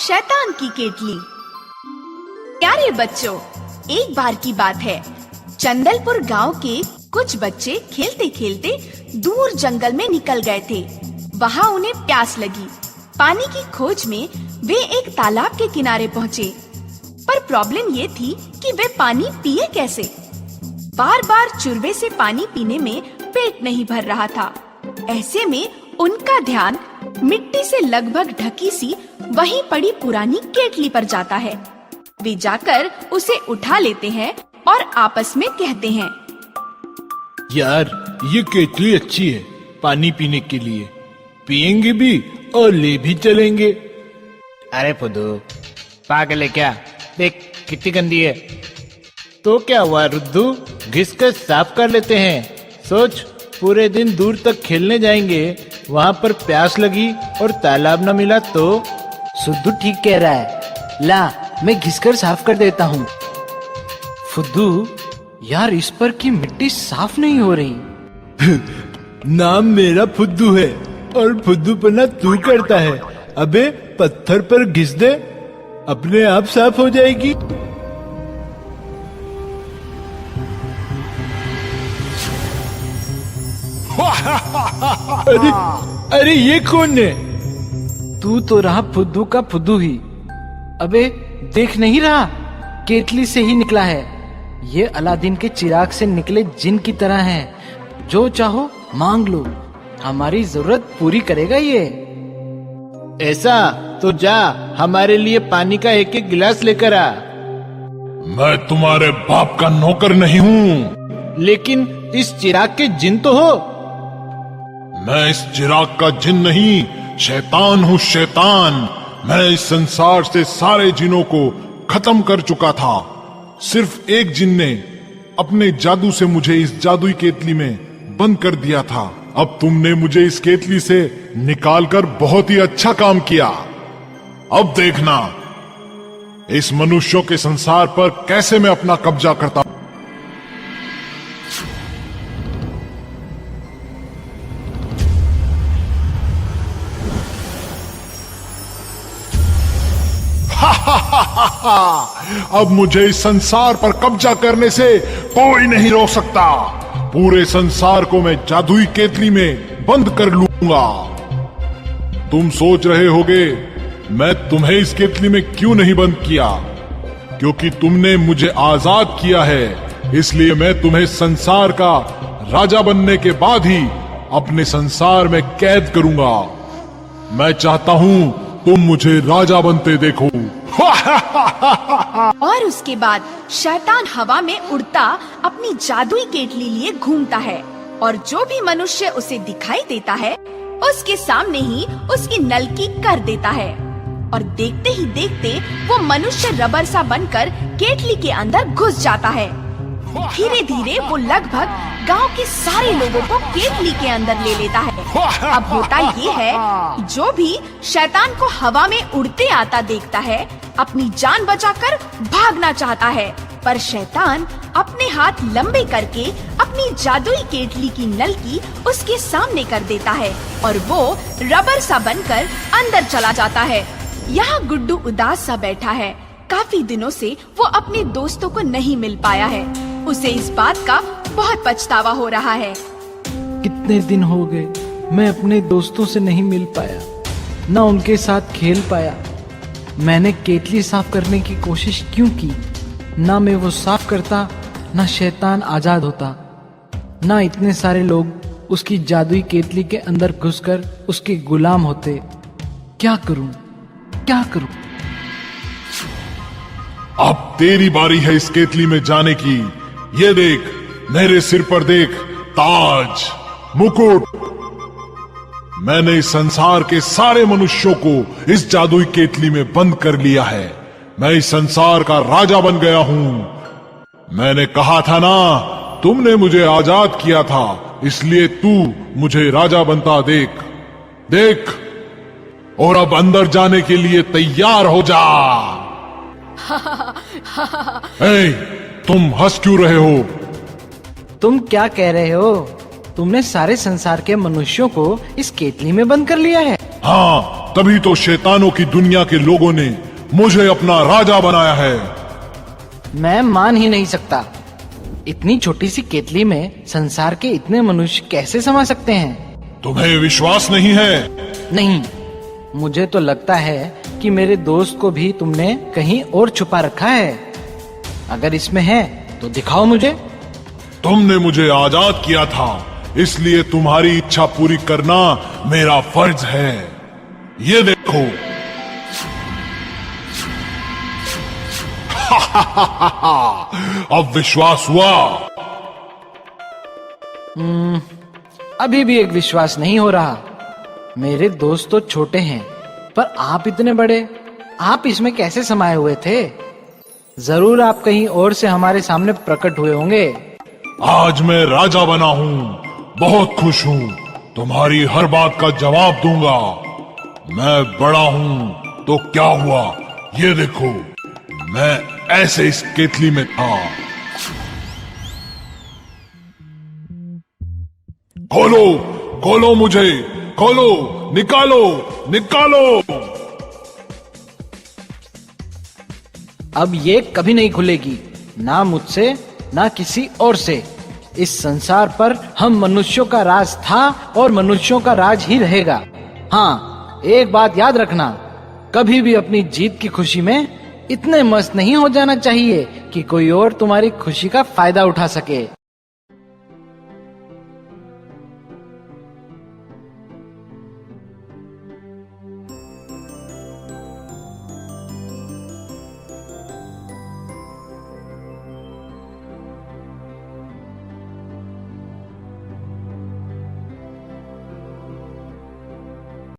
शैतान की केतली। प्यारे बच्चों, एक बार की बात है, चंदलपुर गांव के कुछ बच्चे खेलते खेलते दूर जंगल में निकल गए थे। वहां उन्हें प्यास लगी। पानी की खोज में वे एक तालाब के किनारे पहुँचे, पर प्रॉब्लम ये थी कि वे पानी पिए कैसे। बार बार चुरवे से पानी पीने में पेट नहीं भर रहा था। ऐसे में उनका ध्यान मिट्टी से लगभग ढकी सी वहीं पड़ी पुरानी केतली पर जाता है। वे जाकर उसे उठा लेते हैं और आपस में कहते हैं, यार ये केतली अच्छी है पानी पीने के लिए, पियेंगे भी और ले भी चलेंगे। अरे फुदू, पागल है क्या? देख कितनी गंदी है। तो क्या हुआ रुद्दू, घिस कर साफ कर लेते हैं। सोच, पूरे दिन दूर तक खेलने जाएंगे, वहाँ पर प्यास लगी और तालाब न मिला तो। सुद्दू ठीक कह रहा है, ला मैं घिसकर साफ कर देता हूँ। फुद्दू, यार इस पर की मिट्टी साफ नहीं हो रही। नाम मेरा फुद्दू है और फुद्दूपना तू करता है। अबे पत्थर पर घिस दे, अपने आप साफ हो जाएगी। अरे अरे ये कौन है? तू तो रहा फुद्दू का फुद्दू ही। अबे देख नहीं रहा, केतली से ही निकला है। ये अलादीन के चिराग से निकले जिन की तरह है। जो चाहो मांग लो, हमारी जरूरत पूरी करेगा ये। ऐसा तो जा हमारे लिए पानी का एक एक गिलास लेकर आ। मैं तुम्हारे बाप का नौकर नहीं हूँ। लेकिन इस चिराग के जिन तो हो। मैं इस चिराग का जिन नहीं, शैतान हूँ शैतान। मैं इस संसार से सारे जिनों को खत्म कर चुका था। सिर्फ एक जिन ने अपने जादू से मुझे इस जादुई केतली में बंद कर दिया था। अब तुमने मुझे इस केतली से निकालकर बहुत ही अच्छा काम किया। अब देखना इस मनुष्यों के संसार पर कैसे मैं अपना कब्जा करता हूं। अब मुझे इस संसार पर कब्जा करने से कोई नहीं रोक सकता। पूरे संसार को मैं जादुई केतली में बंद कर लूंगा। तुम सोच रहे होगे मैं तुम्हें इस केतली में क्यों नहीं बंद किया? क्योंकि तुमने मुझे आजाद किया है, इसलिए मैं तुम्हें संसार का राजा बनने के बाद ही अपने संसार में कैद करूंगा। मैं चाहता हूं तुम मुझे राजा बनते देखो। और उसके बाद शैतान हवा में उड़ता अपनी जादुई केतली लिए घूमता है और जो भी मनुष्य उसे दिखाई देता है उसके सामने ही उसकी नलकी कर देता है। और देखते ही देखते वो मनुष्य रबर सा बनकर केतली के अंदर घुस जाता है। धीरे धीरे वो लगभग गांव के सारे लोगों को केतली के अंदर ले लेता है। अब होता ये है, जो भी शैतान को हवा में उड़ते आता देखता है, अपनी जान बचाकर भागना चाहता है, पर शैतान अपने हाथ लंबे करके अपनी जादुई केतली की नलकी उसके सामने कर देता है और वो रबर सा बनकर अंदर चला जाता है। यहाँ गुड्डू उदास सा बैठा है। काफी दिनों से वो अपने दोस्तों को नहीं मिल पाया है। उसे इस बात का बहुत पछतावा हो रहा है। कितने दिन हो गए मैं अपने दोस्तों से नहीं मिल पाया, ना उनके साथ खेल पाया। मैंने केतली साफ करने की कोशिश क्यों की? ना मैं वो साफ करता, ना शैतान आजाद होता, ना इतने सारे लोग उसकी जादुई केतली के अंदर घुसकर उसके गुलाम होते। क्या करूं, क्या करूं? अब तेरी बारी है इस केतली में जाने की। ये देख, मेरे सिर पर देख, ताज, मुकुट। मैंने इस संसार के सारे मनुष्यों को इस जादुई केतली में बंद कर लिया है। मैं इस संसार का राजा बन गया हूं। मैंने कहा था ना, तुमने मुझे आजाद किया था, इसलिए तू मुझे राजा बनता देख। देख, और अब अंदर जाने के लिए तैयार हो जा। ए, तुम हंस क्यों रहे हो? तुम क्या कह रहे हो? तुमने सारे संसार के मनुष्यों को इस केतली में बंद कर लिया है। हाँ, तभी तो शैतानों की दुनिया के लोगों ने मुझे अपना राजा बनाया है। मैं मान ही नहीं सकता, इतनी छोटी सी केतली में संसार के इतने मनुष्य कैसे समा सकते हैं? तुम्हें विश्वास नहीं है? नहीं, मुझे तो लगता है कि मेरे दोस्त को भी तुमने कहीं और छुपा रखा है। अगर इसमें है तो दिखाओ मुझे। तुमने मुझे आजाद किया था, इसलिए तुम्हारी इच्छा पूरी करना मेरा फर्ज है। ये देखो। अब विश्वास हुआ? अभी भी एक विश्वास नहीं हो रहा। मेरे दोस्त तो छोटे हैं, पर आप इतने बड़े, आप इसमें कैसे समाये हुए थे? जरूर आप कहीं और से हमारे सामने प्रकट हुए होंगे। आज मैं राजा बना हूँ, बहुत खुश हूँ। तुम्हारी हर बात का जवाब दूंगा। मैं बड़ा हूँ तो क्या हुआ, ये देखो, मैं ऐसे इस केतली में था। खोलो, खोलो मुझे, खोलो, निकालो, निकालो। अब ये कभी नहीं खुलेगी, ना मुझसे ना किसी और से। इस संसार पर हम मनुष्यों का राज था और मनुष्यों का राज ही रहेगा। हाँ, एक बात याद रखना, कभी भी अपनी जीत की खुशी में इतने मस्त नहीं हो जाना चाहिए कि कोई और तुम्हारी खुशी का फायदा उठा सके।